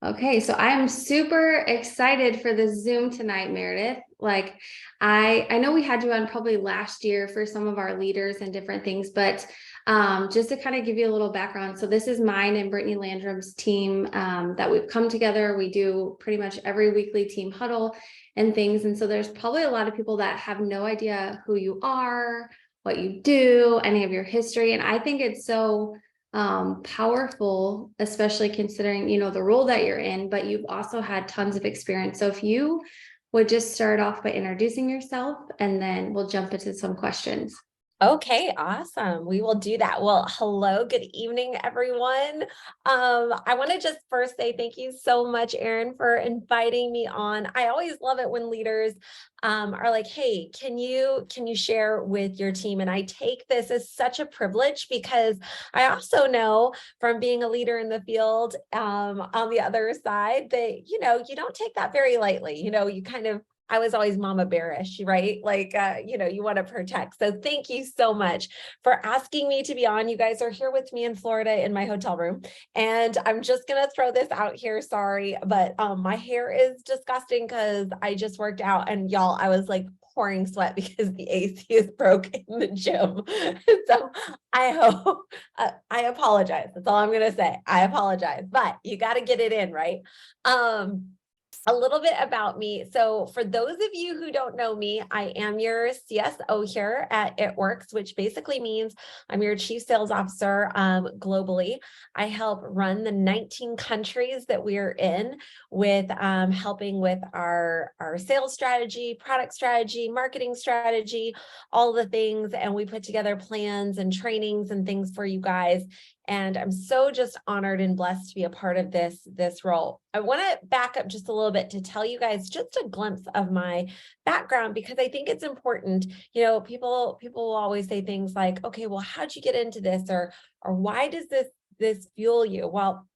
Okay, so I'm super excited for the Zoom tonight, Meredith. Like I know we had you on probably last year for some of our leaders and different things, but just to kind of give you a little background. So this is mine and Brittany Landrum's team that we've come together. We do pretty much every weekly team huddle and things. And so there's probably a lot of people that have no idea who you are, what you do, any of your history. And I think it's so powerful, especially considering, the role that you're in, but you've also had tons of experience. So if you would just start off by introducing yourself and then we'll jump into some questions. Okay, awesome. We will do that. Well, hello, good evening, everyone. I want to just first say thank you so much, Erin, for inviting me on. I always love it when leaders are like, "Hey, can you share with your team?" And I take this as such a privilege because I also know from being a leader in the field on the other side that you don't take that very lightly. You kind of I was always mama bearish, right? Like, you want to protect. So thank you so much for asking me to be on. You guys are here with me in Florida in my hotel room. And I'm just going to throw this out here. Sorry, but my hair is disgusting because I just worked out and y'all, I was like pouring sweat because the AC is broke in the gym. So I hope, I apologize. That's all I'm going to say. I apologize, but you got to get it in, right? A little bit about me. So for those of you who don't know me, I am your CSO here at It Works, which basically means I'm your chief sales officer globally. I help run the 19 countries that we're in with helping with our sales strategy, product strategy, marketing strategy, all the things. And we put together plans and trainings and things for you guys. And I'm so just honored and blessed to be a part of this role. I want to back up just a little bit to tell you guys just a glimpse of my background because I think it's important. People will always say things like, "Okay, well, how'd you get into this?" or "Why does this fuel you?" Well,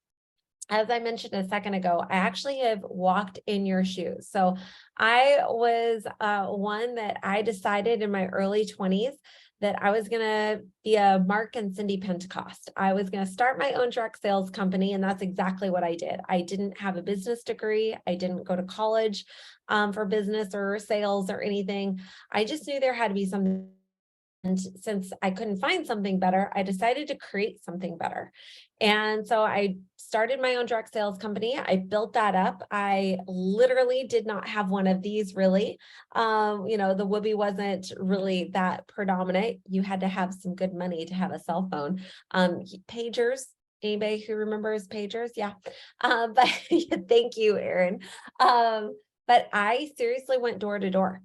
as I mentioned a second ago, I actually have walked in your shoes. So I was one that I decided in my early 20s that I was going to be a Mark and Cindy Pentecost. I was going to start my own direct sales company, and that's exactly what I did. I didn't have a business degree. I didn't go to college for business or sales or anything. I just knew there had to be something. And since I couldn't find something better, I decided to create something better. And so I started my own direct sales company. I built that up. I literally did not have one of these really. The Whoopee wasn't really that predominant. You had to have some good money to have a cell phone. Pagers, anybody who remembers pagers? Yeah. But thank you, Erin. But I seriously went door to door.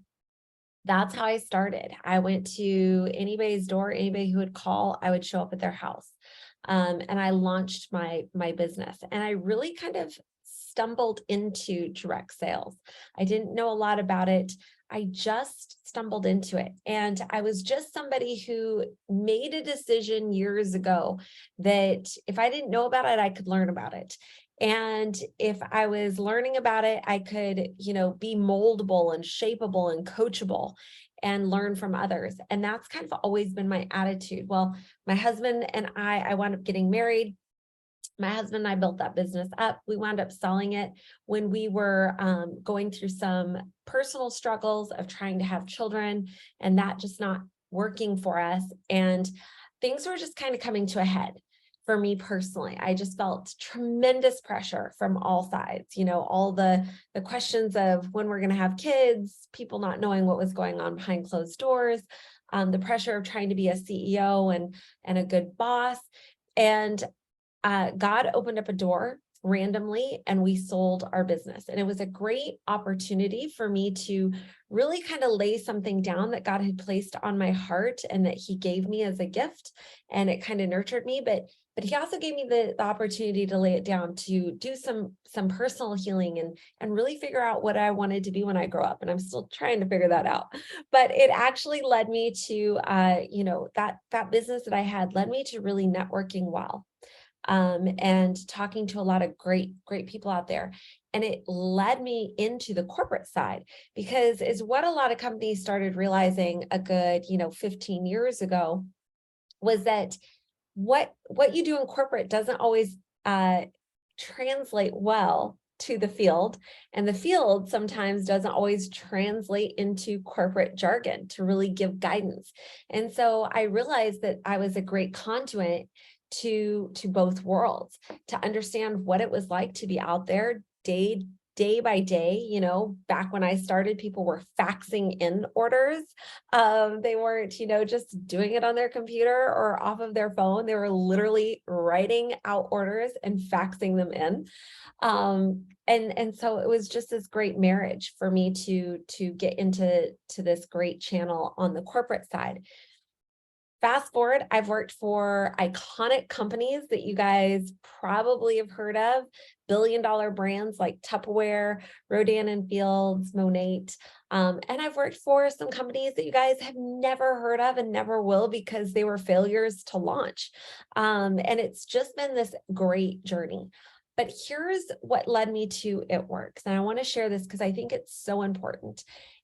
That's how I started. I went to anybody's door, anybody who would call, I would show up at their house. And I launched my business. And I really kind of stumbled into direct sales. I didn't know a lot about it. I just stumbled into it. And I was just somebody who made a decision years ago that if I didn't know about it, I could learn about it. And if I was learning about it, I could, be moldable and shapeable and coachable and learn from others. And that's kind of always been my attitude. Well, my husband and I wound up getting married. My husband and I built that business up. We wound up selling it when we were going through some personal struggles of trying to have children and that just not working for us. And things were just kind of coming to a head. For me personally, I just felt tremendous pressure from all sides, all the questions of when we're going to have kids, people not knowing what was going on behind closed doors, the pressure of trying to be a CEO and a good boss. And God opened up a door randomly and we sold our business. And it was a great opportunity for me to really kind of lay something down that God had placed on my heart and that he gave me as a gift. And it kind of nurtured me. But he also gave me the opportunity to lay it down to do some personal healing and really figure out what I wanted to be when I grow up. And I'm still trying to figure that out. But it actually led me to, that business that I had led me to really networking well. And talking to a lot of great people out there. And it led me into the corporate side because is what a lot of companies started realizing a good, 15 years ago was that what you do in corporate doesn't always translate well to the field, and the field sometimes doesn't always translate into corporate jargon to really give guidance. And so I realized that I was a great conduit to both worlds, to understand what it was like to be out there day by day. Back when I started, people were faxing in orders. They weren't, just doing it on their computer or off of their phone. They were literally writing out orders and faxing them in. And so it was just this great marriage for me to get into this great channel on the corporate side. Fast forward, I've worked for iconic companies that you guys probably have heard of, billion-dollar brands like Tupperware, Rodan and Fields, Monat. And I've worked for some companies that you guys have never heard of and never will, because they were failures to launch. And it's just been this great journey. But here's what led me to It Works. And I want to share this because I think it's so important.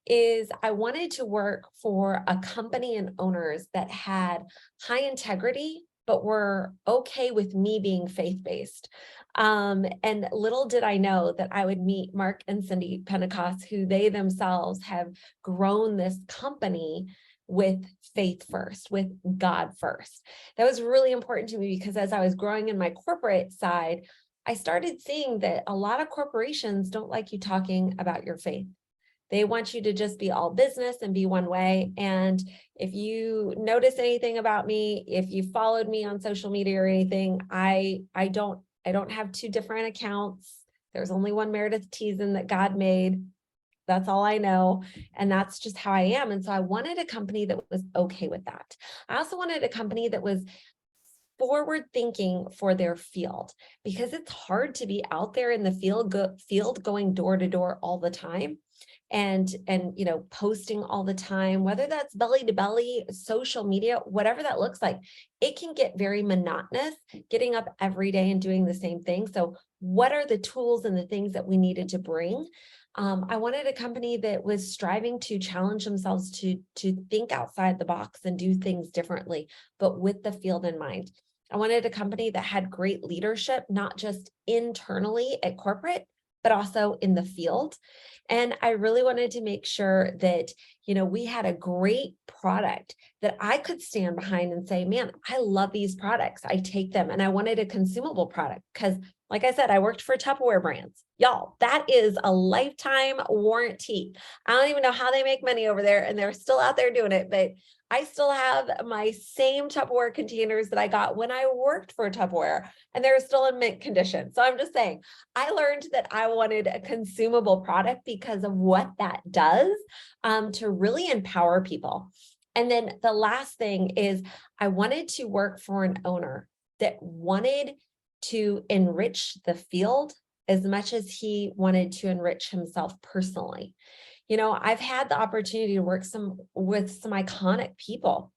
Is I wanted to work for a company and owners that had high integrity, but were okay with me being faith-based. And little did I know that I would meet Mark and Cindy Pentecost, who they themselves have grown this company with faith first, with God first. That was really important to me, because as I was growing in my corporate side, I started seeing that a lot of corporations don't like you talking about your faith. They want you to just be all business and be one way. And if you notice anything about me, if you followed me on social media or anything, I don't have two different accounts. There's only one Meredith Teason that God made. That's all I know. And that's just how I am. And so I wanted a company that was okay with that. I also wanted a company that was forward thinking for their field, because it's hard to be out there in the field going door to door all the time and posting all the time, whether that's belly to belly, social media, whatever that looks like. It can get very monotonous getting up every day and doing the same thing. So what are the tools and the things that we needed to bring? I wanted a company that was striving to challenge themselves to think outside the box and do things differently, but with the field in mind. I wanted a company that had great leadership, not just internally at corporate, but also in the field. And I really wanted to make sure that, we had a great product that I could stand behind and say, man, I love these products. I take them. And I wanted a consumable product because, like I said, I worked for Tupperware brands. Y'all, that is a lifetime warranty. I don't even know how they make money over there, and they're still out there doing it, but I still have my same Tupperware containers that I got when I worked for Tupperware, and they're still in mint condition. So I'm just saying, I learned that I wanted a consumable product because of what that does to really empower people. And then the last thing is I wanted to work for an owner that wanted to enrich the field as much as he wanted to enrich himself personally. I've had the opportunity to work with some iconic people,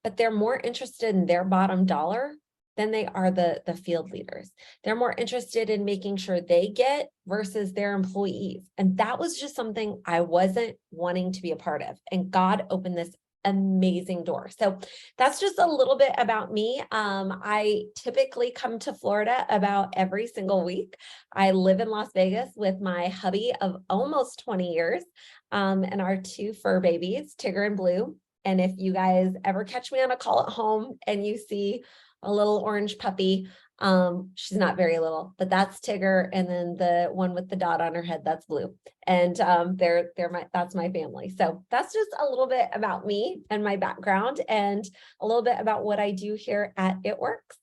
but they're more interested in their bottom dollar than they are the field leaders. They're more interested in making sure they get versus their employees. And that was just something I wasn't wanting to be a part of. And God opened this amazing door. So that's just a little bit about me. I typically come to Florida about every single week. I live in Las Vegas with my hubby of almost 20 years and our two fur babies, Tigger and Blue. And if you guys ever catch me on a call at home and you see a little orange puppy, she's not very little, but that's Tigger. And then the one with the dot on her head, that's Blue. And that's my family. So that's just a little bit about me and my background and a little bit about what I do here at It Works.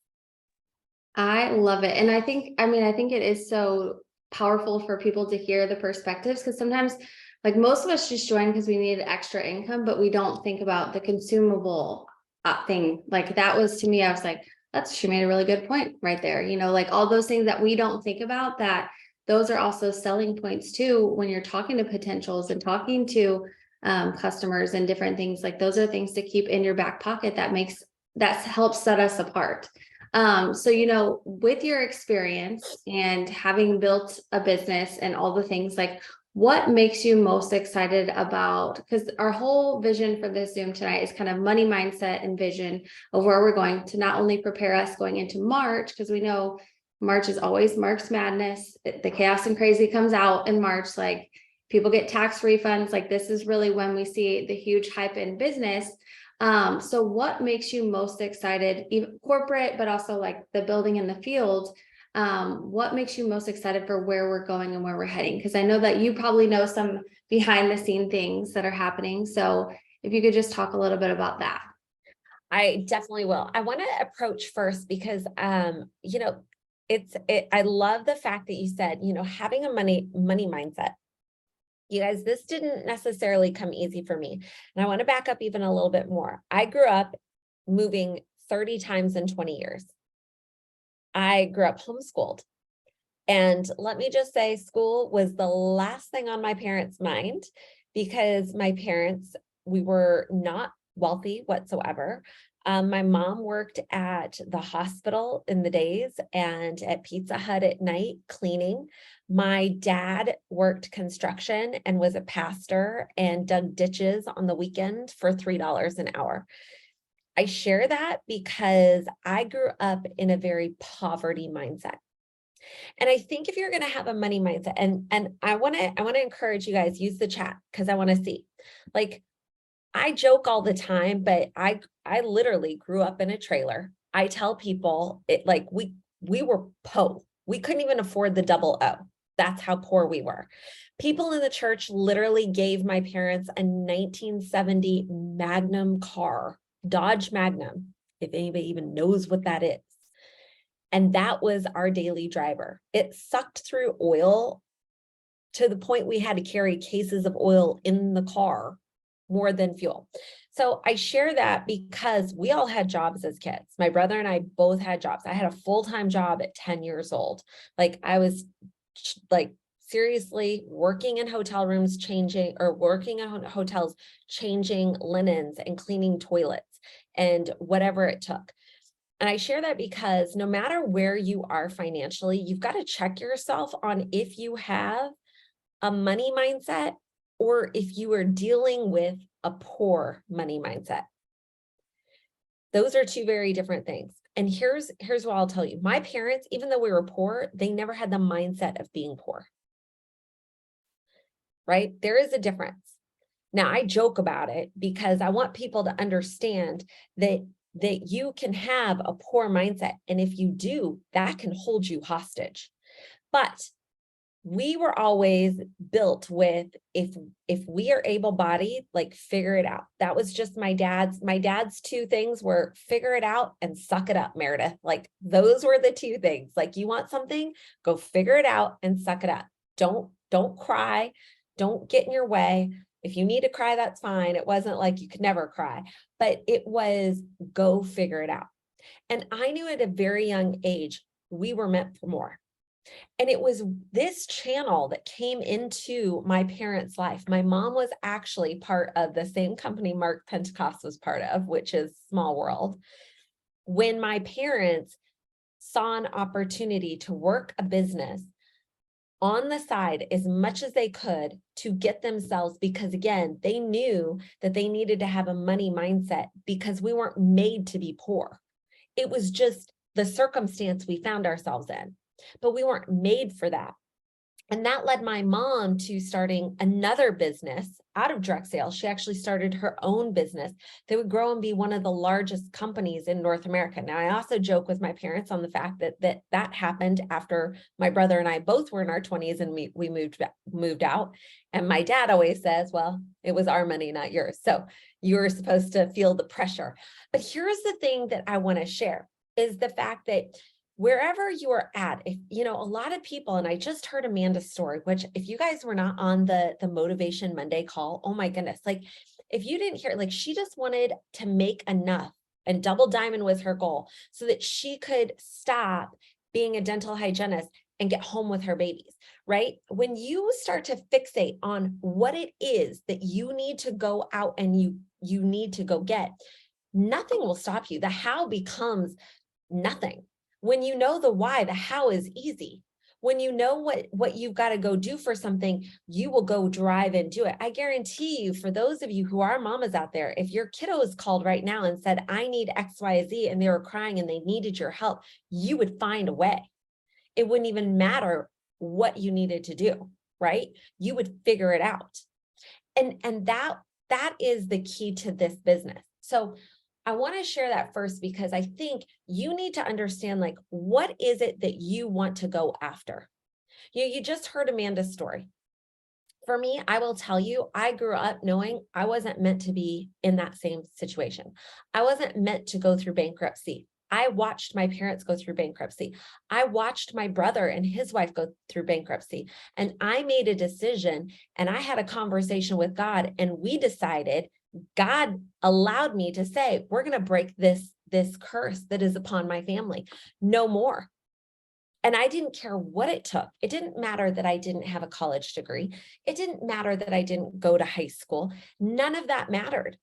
I love it. And I think it is so powerful for people to hear the perspectives, because sometimes, like, most of us just join because we need extra income, but we don't think about the consumable thing. Like, that was, to me, I was like, she made a really good point right there. Like, all those things that we don't think about, that those are also selling points too, when you're talking to potentials and talking to customers and different things. Like, those are things to keep in your back pocket that helps set us apart. So, with your experience and having built a business and all the things, like, what makes you most excited about, because our whole vision for this Zoom tonight is kind of money mindset and vision of where we're going to not only prepare us going into March, because we know March is always March Madness. The chaos and crazy comes out in March. Like people get tax refunds. Like this is really when we see the huge hype in business. So what makes you most excited, even corporate, but also like the building in the field? What makes you most excited for where we're going and where we're heading? Because I know that you probably know some behind the scene things that are happening. So if you could just talk a little bit about that. I definitely will. I want to approach first because, you know, I love the fact that you said, you know, having a money mindset. You guys, this didn't necessarily come easy for me. And I want to back up even a little bit more. I grew up moving 30 times in 20 years. I grew up homeschooled. And let me just say, school was the last thing on my parents' mind because my parents, we were not wealthy whatsoever. My mom worked at the hospital in the days and at Pizza Hut at night cleaning. My dad worked construction and was a pastor and dug ditches on the weekend for $3 an hour. I share that because I grew up in a very poverty mindset. And I think if you're going to have a money mindset, and I want to encourage you guys, use the chat because I want to see. Like, I joke all the time, but I literally grew up in a trailer. I tell people it like we were po. We couldn't even afford the double O. That's how poor we were. People in the church literally gave my parents a 1970 Magnum car, Dodge Magnum, if anybody even knows what that is. And that was our daily driver. It sucked through oil to the point we had to carry cases of oil in the car more than fuel. So I share that because we all had jobs as kids. My brother and I both had jobs. I had a full-time job at 10 years old. Like I was like seriously working in hotel rooms, working in hotels, changing linens and cleaning toilets and whatever it took. And I share that because no matter where you are financially, you've got to check yourself on if you have a money mindset or if you are dealing with a poor money mindset. Those are two very different things. And here's what I'll tell you. My parents, even though we were poor, they never had the mindset of being poor. Right? There is a difference. Now, I joke about it because I want people to understand that you can have a poor mindset. And if you do, that can hold you hostage. But we were always built with, if we are able-bodied, like figure it out. That was just my dad's two things were figure it out and suck it up, Meredith. Like those were the two things. Like you want something, go figure it out and suck it up. Don't cry. Don't get in your way. If you need to cry, that's fine. It wasn't like you could never cry, but it was go figure it out. And I knew at a very young age, we were meant for more. And it was this channel that came into my parents' life. My mom was actually part of the same company Mark Pentecost was part of, which is Small World. When my parents saw an opportunity to work a business on the side as much as they could to get themselves, because again, they knew that they needed to have a money mindset because we weren't made to be poor. It was just the circumstance we found ourselves in, but we weren't made for that. And that led my mom to starting another business out of direct sales. She actually started her own business that would grow and be one of the largest companies in North America. Now, I also joke with my parents on the fact that happened after my brother and I both were in our 20s and we moved out. And my dad always says, well, it was our money, not yours. So you were supposed to feel the pressure. But here's the thing that I want to share is the fact that wherever you are at, if you know, a lot of people, and I just heard Amanda's story, which if you guys were not on the Motivation Monday call, oh my goodness, like if you didn't hear, like she just wanted to make enough and double diamond was her goal so that she could stop being a dental hygienist and get home with her babies, right? When you start to fixate on what it is that you need to go out and you need to go get, nothing will stop you. The how becomes nothing. When you know the why, the how is easy. When you know what you've got to go do for something, you will go drive and do it. I guarantee you, for those of you who are mamas out there, if your kiddo is called right now and said, I need X, Y, Z, and they were crying and they needed your help, you would find a way. It wouldn't even matter what you needed to do, right? You would figure it out. And that is the key to this business. So I want to share that first because I think you need to understand, like, what is it that you want to go after? You just heard Amanda's story. For me, I will tell you, I grew up knowing I wasn't meant to be in that same situation. I wasn't meant to go through bankruptcy. I watched my parents go through bankruptcy. I watched my brother and his wife go through bankruptcy. And I made a decision and I had a conversation with God, and we decided, God allowed me to say, we're going to break this curse that is upon my family. No more. And I didn't care what it took. It didn't matter that I didn't have a college degree. It didn't matter that I didn't go to high school. None of that mattered.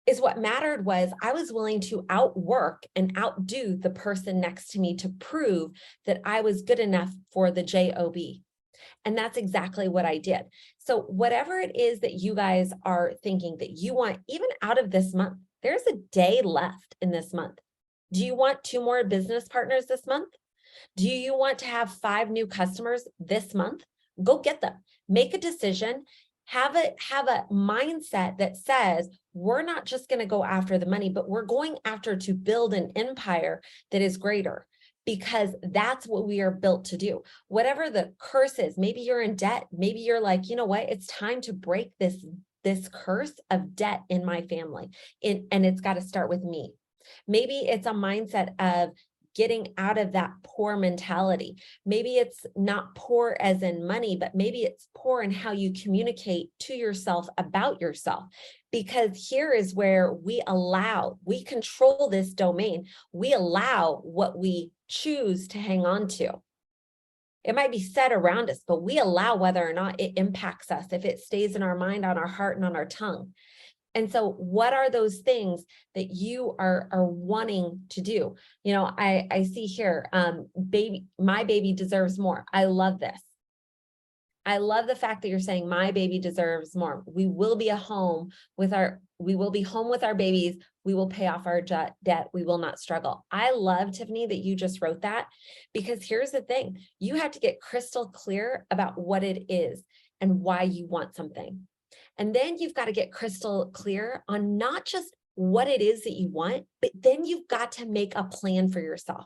Is what mattered was I was willing to outwork and outdo the person next to me to prove that I was good enough for the job. And that's exactly what I did. So whatever it is that you guys are thinking that you want, even out of this month, there's a day left in this month. Do you want 2 more business partners this month? Do you want to have 5 new customers this month? Go get them. Make a decision. Have a mindset that says, we're not just going to go after the money, but we're going after to build an empire that is greater, because that's what we are built to do. Whatever the curse is, maybe you're in debt. Maybe you're like, you know what? It's time to break this curse of debt in my family. And it's got to start with me. Maybe it's a mindset of getting out of that poor mentality. Maybe it's not poor as in money, but maybe it's poor in how you communicate to yourself about yourself. Because here is where we control this domain. We allow what we choose to hang on to. It might be said around us, but we allow whether or not it impacts us, if it stays in our mind, on our heart, and on our tongue. And so what are those things that you are wanting to do? You know, I see here, my baby deserves more. I love this. I love the fact that you're saying my baby deserves more. We will be home with our babies. We will pay off our debt. We will not struggle. I love, Tiffany, that you just wrote that, because here's the thing. You have to get crystal clear about what it is and why you want something. And then you've got to get crystal clear on not just what it is that you want, but then you've got to make a plan for yourself.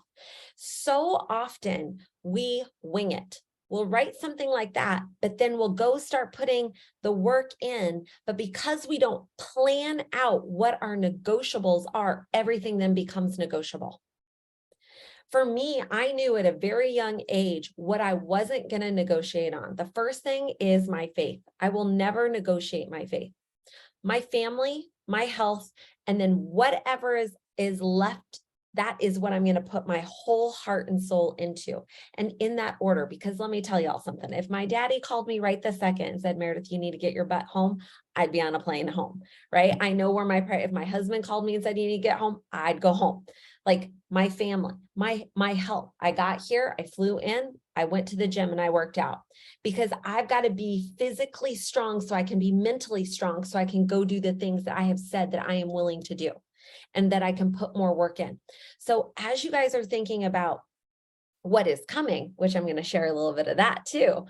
So often we wing it. We'll write something like that, but then we'll go start putting the work in. But because we don't plan out what our negotiables are, everything then becomes negotiable. For me, I knew at a very young age what I wasn't going to negotiate on. The first thing is my faith. I will never negotiate my faith. My family, my health, and then whatever is left, that is what I'm going to put my whole heart and soul into, and in that order. Because let me tell y'all something. If my daddy called me right this second and said, Meredith, you need to get your butt home, I'd be on a plane home, right? I know where if my husband called me and said, you need to get home, I'd go home. Like my family, my health. I got here, I flew in, I went to the gym and I worked out, because I've got to be physically strong so I can be mentally strong, so I can go do the things that I have said that I am willing to do, and that I can put more work in. So as you guys are thinking about what is coming, which I'm going to share a little bit of that too,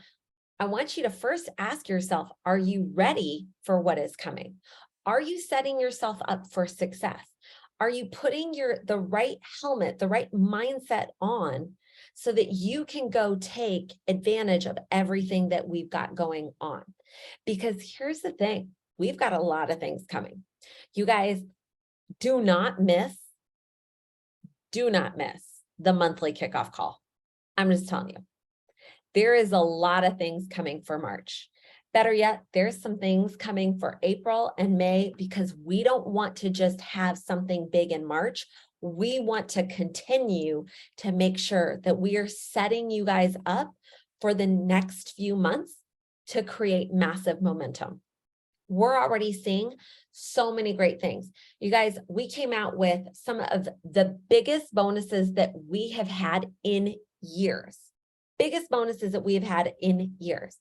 I want you to first ask yourself, are you ready for what is coming? Are you setting yourself up for success? Are you putting the right helmet, the right mindset on, so that you can go take advantage of everything that we've got going on? Because here's the thing, we've got a lot of things coming. You guys, do not miss the monthly kickoff call. I'm just telling you, there is a lot of things coming for March. Better yet, there's some things coming for April and May, because we don't want to just have something big in March. We want to continue to make sure that we are setting you guys up for the next few months to create massive momentum. We're already seeing so many great things. You guys, we came out with some of the biggest bonuses that we have had in years. Biggest bonuses that we have had in years.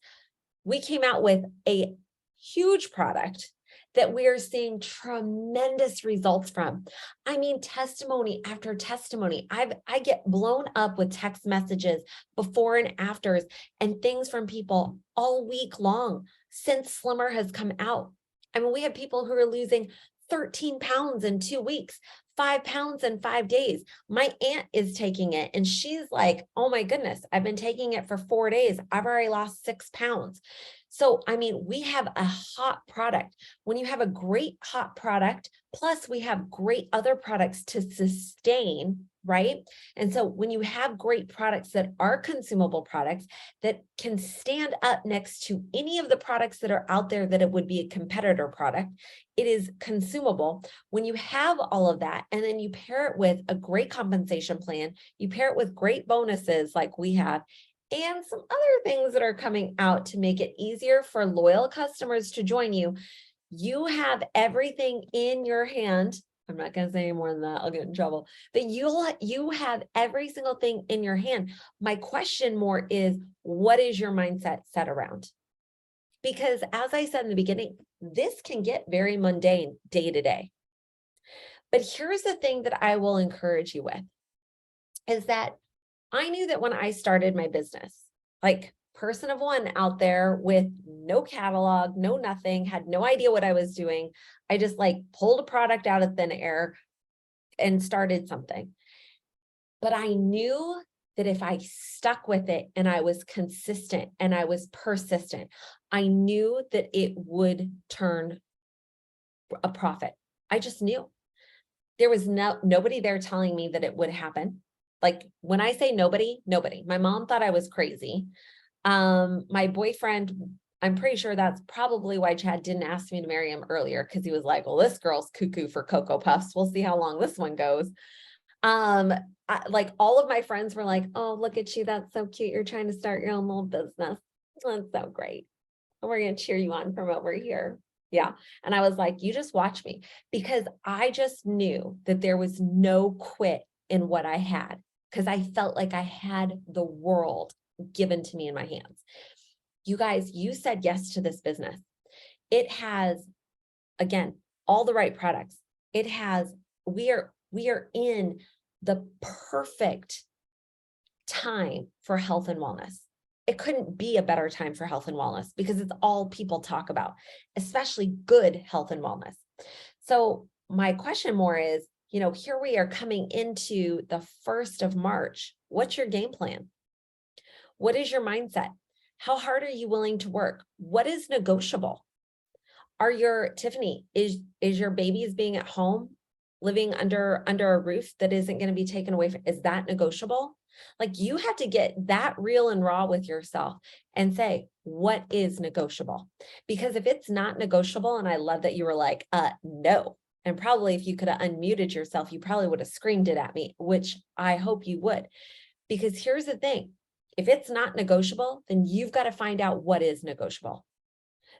We came out with a huge product that we are seeing tremendous results from. I mean, testimony after testimony. I get blown up with text messages before and afters and things from people all week long since Slimmer has come out. I mean, we have people who are losing 13 pounds in 2 weeks, 5 pounds in 5 days. My aunt is taking it and she's like, oh my goodness, I've been taking it for 4 days. I've already lost 6 pounds. So, I mean, we have a hot product. When you have a great hot product, plus we have great other products to sustain, right? And so when you have great products that are consumable products that can stand up next to any of the products that are out there that it would be a competitor product, it is consumable. When you have all of that, and then you pair it with a great compensation plan, you pair it with great bonuses like we have, and some other things that are coming out to make it easier for loyal customers to join you, you have everything in your hand. I'm not going to say any more than that. I'll get in trouble. But you have every single thing in your hand. My question more is, what is your mindset set around? Because as I said in the beginning, this can get very mundane day to day. But here's the thing that I will encourage you with, is that I knew that when I started my business, like person of one out there with no catalog, no nothing, had no idea what I was doing. I just like pulled a product out of thin air and started something. But I knew that if I stuck with it and I was consistent and I was persistent, I knew that it would turn a profit. I just knew. There was nobody there telling me that it would happen. Like when I say nobody. My mom thought I was crazy. My boyfriend, I'm pretty sure that's probably why Chad didn't ask me to marry him earlier, because he was like, well, this girl's cuckoo for Cocoa Puffs. We'll see how long this one goes. Like all of my friends were like, oh, look at you. That's so cute. You're trying to start your own little business. That's so great. We're going to cheer you on from over here. Yeah. And I was like, you just watch me, because I just knew that there was no quit in what I had, because I felt like I had the world given to me in my hands. You guys, you said yes to this business. It has, again, all the right products. It has, we are in the perfect time for health and wellness. It couldn't be a better time for health and wellness, because it's all people talk about, especially good health and wellness. So my question more is, here we are coming into the 1st of March. What's your game plan? What is your mindset? How hard are you willing to work? What is negotiable? Tiffany, is your babies being at home, living under a roof that isn't going to be taken away from, is that negotiable? Like, you have to get that real and raw with yourself and say, what is negotiable? Because if it's not negotiable, and I love that you were like, no. And probably if you could have unmuted yourself, you probably would have screamed it at me, which I hope you would. Because here's the thing. If it's not negotiable, then you've got to find out what is negotiable.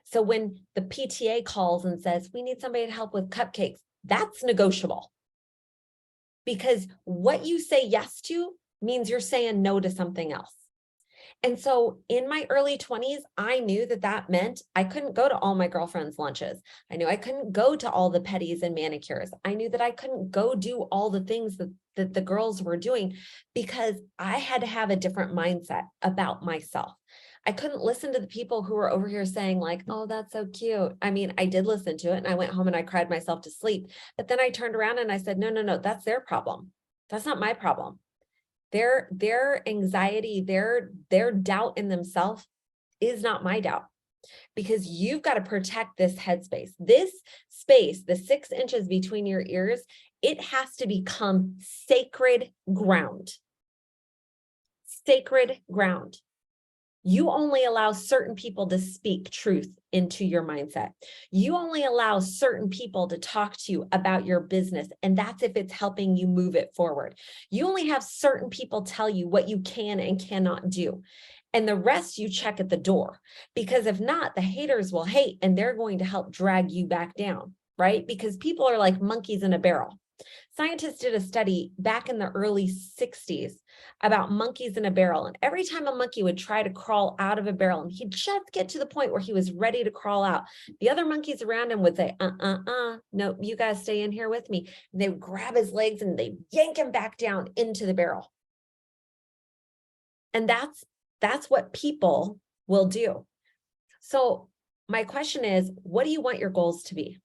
So when the PTA calls and says, we need somebody to help with cupcakes, that's negotiable. Because what you say yes to means you're saying no to something else. And so in my early 20s, I knew that that meant I couldn't go to all my girlfriends' lunches. I knew I couldn't go to all the pedis and manicures. I knew that I couldn't go do all the things that the girls were doing, because I had to have a different mindset about myself. I couldn't listen to the people who were over here saying like, oh, that's so cute. I mean, I did listen to it and I went home and I cried myself to sleep. But then I turned around and I said, no, that's their problem. That's not my problem. Their anxiety, their doubt in themselves is not my doubt, because you've got to protect this headspace, this space, the 6 inches between your ears. It has to become sacred ground. Sacred ground. You only allow certain people to speak truth into your mindset. You only allow certain people to talk to you about your business, and that's if it's helping you move it forward. You only have certain people tell you what you can and cannot do, and the rest you check at the door, because if not, the haters will hate and they're going to help drag you back down, right? Because people are like monkeys in a barrel. Scientists did a study back in the early 60s about monkeys in a barrel. And every time a monkey would try to crawl out of a barrel and he'd just get to the point where he was ready to crawl out, the other monkeys around him would say, no, you guys stay in here with me. And they would grab his legs and they yank him back down into the barrel. And that's what people will do. So my question is, what do you want your goals to be?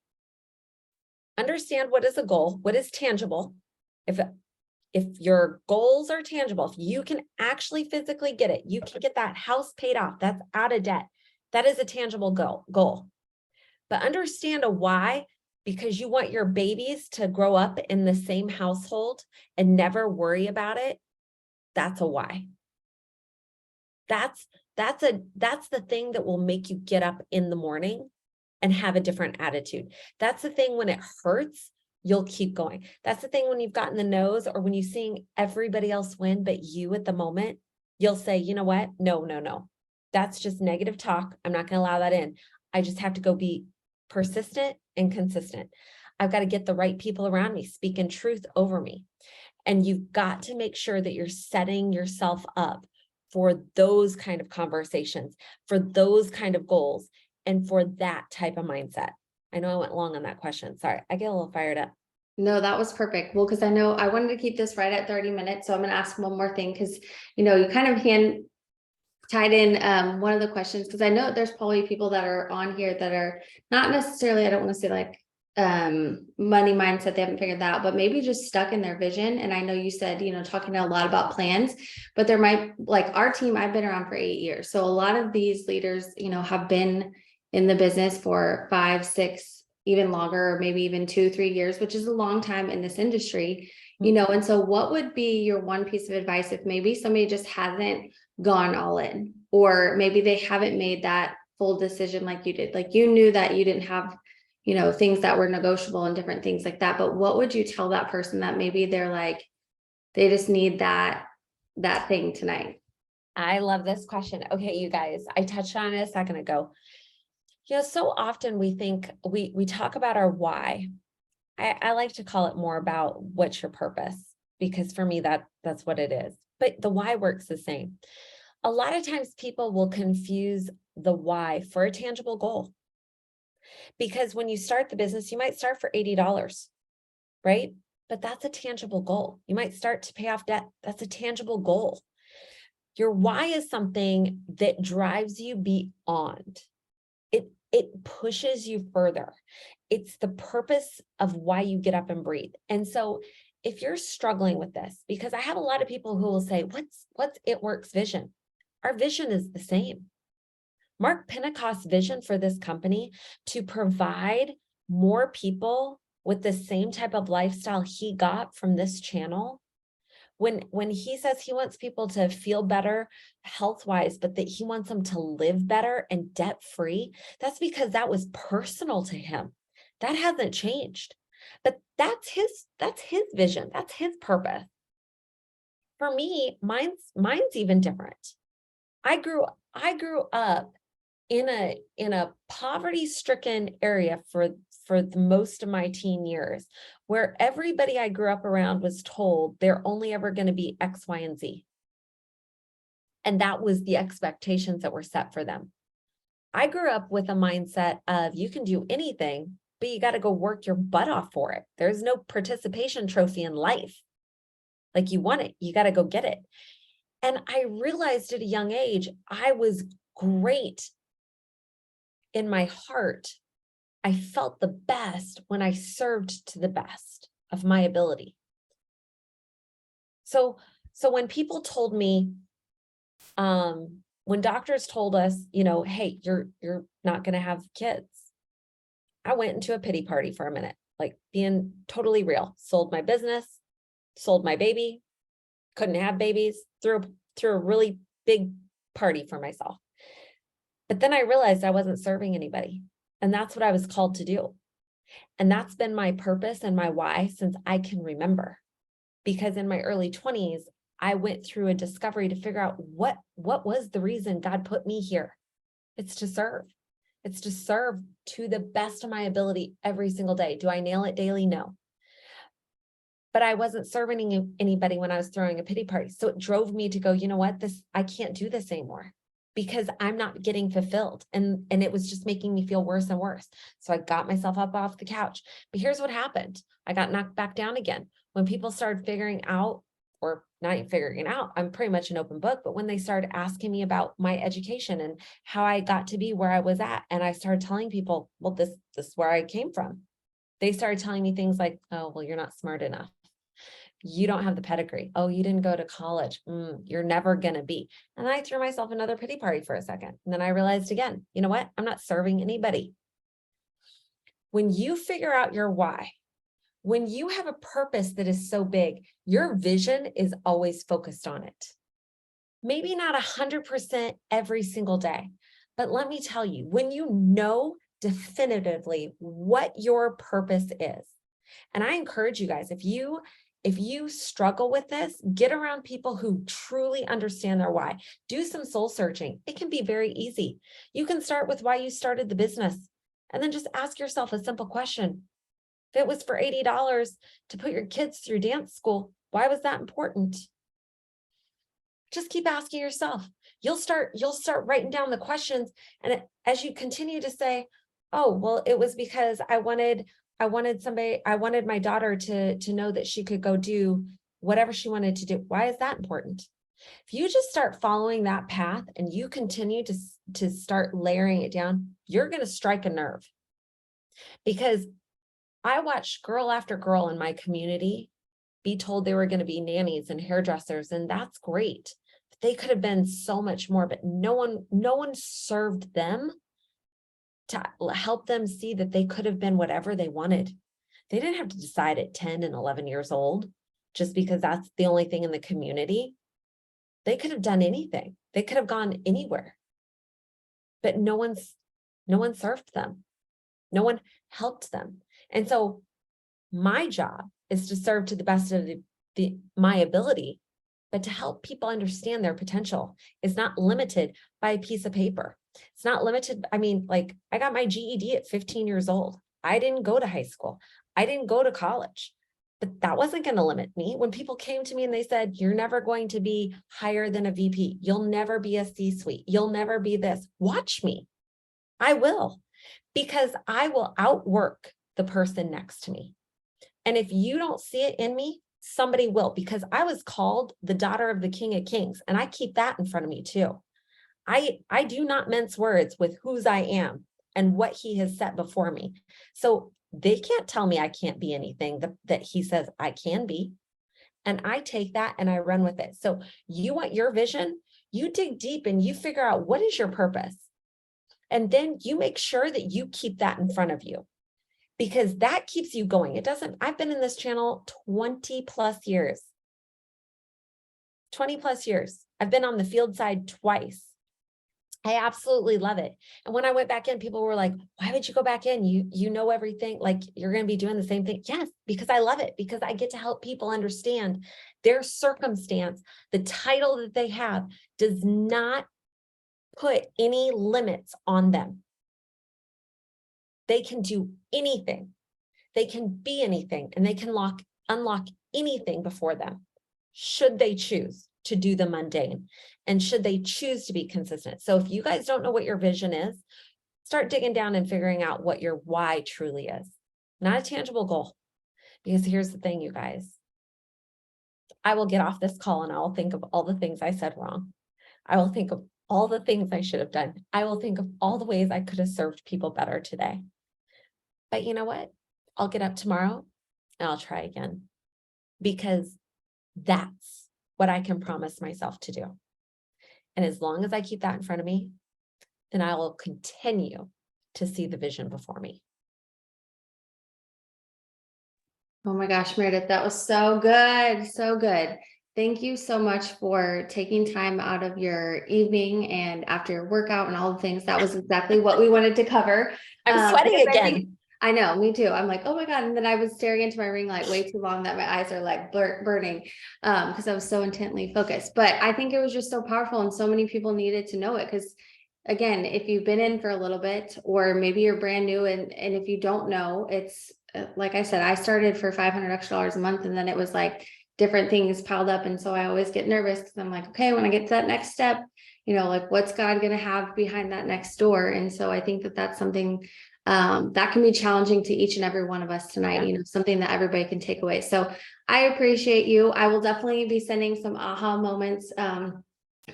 Understand what is a goal, what is tangible. If your goals are tangible, if you can actually physically get it, you can get that house paid off, that's out of debt. That is a tangible goal. But understand a why, because you want your babies to grow up in the same household and never worry about it. That's a why. That's the thing that will make you get up in the morning and have a different attitude. That's the thing when it hurts, you'll keep going. That's the thing when you've gotten the nose or when you're seeing everybody else win, but you at the moment, you'll say, you know what? No. That's just negative talk. I'm not going to allow that in. I just have to go be persistent and consistent. I've got to get the right people around me, speaking truth over me. And you've got to make sure that you're setting yourself up for those kind of conversations, for those kind of goals, and for that type of mindset. I know I went long on that question. Sorry, I get a little fired up. No, that was perfect. Well, because I know I wanted to keep this right at 30 minutes. So I'm going to ask one more thing because, you kind of tied in one of the questions, because I know there's probably people that are on here that are not necessarily, I don't want to say like money mindset, they haven't figured that out, but maybe just stuck in their vision. And I know you said, talking a lot about plans, but there might, like our team, I've been around for 8 years. So a lot of these leaders, have been in the business for 5, 6, even longer, or maybe even 2, 3 years, which is a long time in this industry, and so what would be your one piece of advice if maybe somebody just hasn't gone all in, or maybe they haven't made that full decision like you did, like you knew that you didn't have, things that were negotiable and different things like that. But what would you tell that person that maybe they're like, they just need that thing tonight? I love this question. Okay, you guys, I touched on it a second ago. So often we think we talk about our why. I like to call it more about what's your purpose, because for me, that's what it is. But the why works the same. A lot of times people will confuse the why for a tangible goal. Because when you start the business, you might start for $80, right? But that's a tangible goal. You might start to pay off debt. That's a tangible goal. Your why is something that drives you beyond. It pushes you further. It's the purpose of why you get up and breathe. And so if you're struggling with this, because I have a lot of people who will say, what's It Works vision? Our vision is the same. Mark Pentecost's vision for this company to provide more people with the same type of lifestyle he got from this channel. When he says he wants people to feel better health-wise, but that he wants them to live better and debt-free, that's because that was personal to him. That hasn't changed. But that's his vision. That's his purpose. For me, mine's even different. I grew up in a poverty-stricken area for the most of my teen years, where everybody I grew up around was told they're only ever going to be X, Y, and Z. And that was the expectations that were set for them. I grew up with a mindset of you can do anything, but you got to go work your butt off for it. There's no participation trophy in life. Like you want it, you got to go get it. And I realized at a young age, I was great in my heart. I felt the best when I served to the best of my ability. So when people told me, when doctors told us, hey, you're not going to have kids, I went into a pity party for a minute, like being totally real. Sold my business, sold my baby, couldn't have babies, threw a really big party for myself. But then I realized I wasn't serving anybody. And that's what I was called to do. And that's been my purpose and my why since I can remember. Because in my early 20s, I went through a discovery to figure out what was the reason God put me here. It's to serve. It's to serve to the best of my ability every single day. Do I nail it daily? No. but I wasn't serving anybody when I was throwing a pity party. So it drove me to go, you know what, I can't do this anymore because I'm not getting fulfilled. And it was just making me feel worse and worse. So I got myself up off the couch. But here's what happened. I got knocked back down again. When people started figuring out, or not even figuring it out, I'm pretty much an open book, but when they started asking me about my education and how I got to be where I was at, and I started telling people, well, this is where I came from. They started telling me things like, oh, well, you're not smart enough. You don't have the pedigree. Oh, you didn't go to college. You're never going to be. And I threw myself another pity party for a second. And then I realized again, you know what? I'm not serving anybody. When you figure out your why, when you have a purpose that is so big, your vision is always focused on it. Maybe not 100% every single day, but let me tell you, when you know definitively what your purpose is, and I encourage you guys, if you struggle with this, get around people who truly understand their why. Do some soul searching. It can be very easy. You can start with why you started the business and then just ask yourself a simple question. If it was for $80 to put your kids through dance school, why was that important? Just keep asking yourself. You'll start writing down the questions. And as you continue to say, oh, well, it was because I wanted my daughter to know that she could go do whatever she wanted to do. Why is that important? If you just start following that path and you continue to start layering it down, you're going to strike a nerve. Because I watched girl after girl in my community be told they were going to be nannies and hairdressers, and that's great. But they could have been so much more, but no one served them to help them see that they could have been whatever they wanted. They didn't have to decide at 10 and 11 years old, just because that's the only thing in the community. They could have done anything. They could have gone anywhere, but no one served them. No one helped them. And so my job is to serve to the best of my ability, but to help people understand their potential is not limited by a piece of paper. It's not limited. I mean, like, I got my GED at 15 years old. I didn't go to high school. I didn't go to college, but that wasn't going to limit me. When people came to me and they said, you're never going to be higher than a VP. You'll never be a C-suite. You'll never be this. Watch me. I will, because I will outwork the person next to me. And if you don't see it in me, somebody will, because I was called the daughter of the King of Kings. And I keep that in front of me too. I do not mince words with whose I am and what he has set before me. So they can't tell me I can't be anything that he says I can be. And I take that and I run with it. So you want your vision, you dig deep and you figure out what is your purpose. And then you make sure that you keep that in front of you, because that keeps you going. I've been in this channel 20 plus years. 20 plus years. I've been on the field side twice. I absolutely love it. And when I went back in, people were like, why would you go back in? You know everything, like you're going to be doing the same thing. Yes, because I love it, because I get to help people understand their circumstance. The title that they have does not put any limits on them. They can do anything. They can be anything, and they can unlock anything before them, should they choose to do the mundane, and should they choose to be consistent. So if you guys don't know what your vision is, start digging down and figuring out what your why truly is. Not a tangible goal. Because here's the thing, you guys. I will get off this call and I will think of all the things I said wrong. I will think of all the things I should have done. I will think of all the ways I could have served people better today. But you know what? I'll get up tomorrow and I'll try again, because that's what I can promise myself to do. And as long as I keep that in front of me, then I will continue to see the vision before me. Oh my gosh, Meredith, that was so good. So good. Thank you so much for taking time out of your evening and after your workout and all the things. That was exactly what we wanted to cover. I'm sweating because again. I know, me too. I'm like, oh my God. And then I was staring into my ring light way too long that my eyes are like burning because I was so intently focused. But I think it was just so powerful, and so many people needed to know it, because again, if you've been in for a little bit, or maybe you're brand new, and if you don't know, it's like I said, I started for $500 extra a month, and then it was like different things piled up. And so I always get nervous because I'm like, okay, when I get to that next step, like what's God going to have behind that next door? And so I think that that's something that can be challenging to each and every one of us tonight, something that everybody can take away. So I appreciate you. I will definitely be sending some aha moments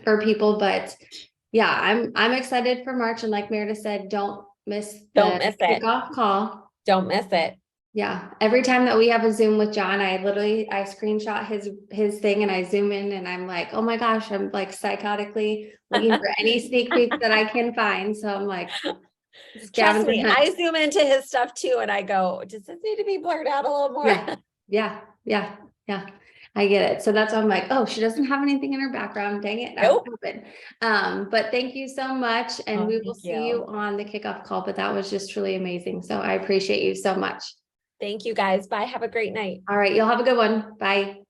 for people, but yeah, I'm excited for March. And like Meredith said, don't miss Don't the miss it. kickoff call. Don't miss it. Yeah. Every time that we have a Zoom with John, I screenshot his thing and I zoom in and I'm like, oh my gosh, I'm like psychotically looking for any sneak peeks that I can find. So I'm like, Trust me, scavenger hunt. I zoom into his stuff too, and I go, does this need to be blurred out a little more? Yeah. I get it. So that's why I'm like, oh, she doesn't have anything in her background. Dang it. Nope. But thank you so much. And we will Thank see you on the kickoff call. But that was just truly amazing. So I appreciate you so much. Thank you guys. Bye. Have a great night. All right. You'll have a good one. Bye.